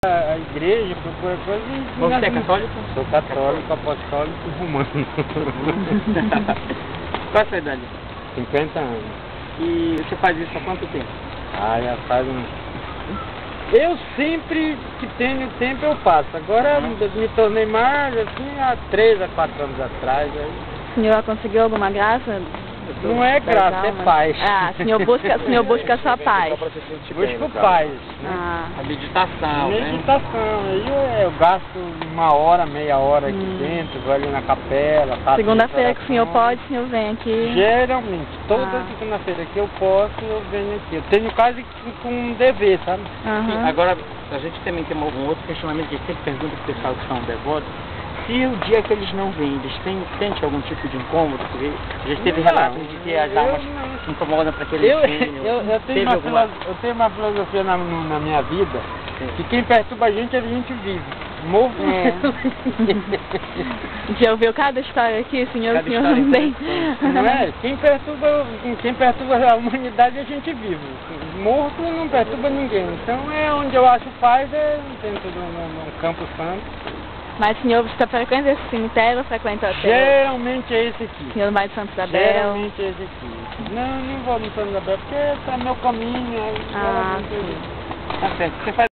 A igreja, procura coisa e... Você é católico? Sou católico, apostólico e romano. Qual é a sua idade? 50 anos. E você faz isso há quanto tempo? Ah, já faz um... Eu sempre que tenho tempo eu faço. Agora me tornei mais assim há 3 a 4 anos atrás. Aí... O senhor conseguiu alguma graça? Não é graça, é paz. Ah, o senhor busca a sua paz. Busco paz, né? A meditação, Meditação. Aí eu gasto 1 hora, meia hora aqui dentro, vou ali na capela. Segunda-feira que o senhor pode, o senhor vem aqui? Geralmente, toda segunda-feira que eu posso, eu venho aqui. Eu tenho quase com um dever, sabe? Sim, agora, a gente também tem um outro questionamento que a gente sempre pergunta para o pessoal que são devotos. Se o dia que eles não vêm, eles sentem algum tipo de incômodo? Porque já teve relatos de que as almas se incomodam para aquele gênio. Eu tenho uma filosofia na minha vida, que quem perturba a gente vive. Morto. Já ouviu cada história aqui, o senhor não tem? Não é? Quem perturba a humanidade a gente vive. Morto não perturba ninguém. Então é onde eu acho paz, dentro de um campo santo. Mas o senhor está frequenta esse cemitério ou frequenta hotel? Geralmente é esse aqui. O senhor vai de Santa Isabel? Geralmente é esse aqui. Não vou no Santa Isabel porque é meu caminho. Ah, sim. Tá certo. Você faz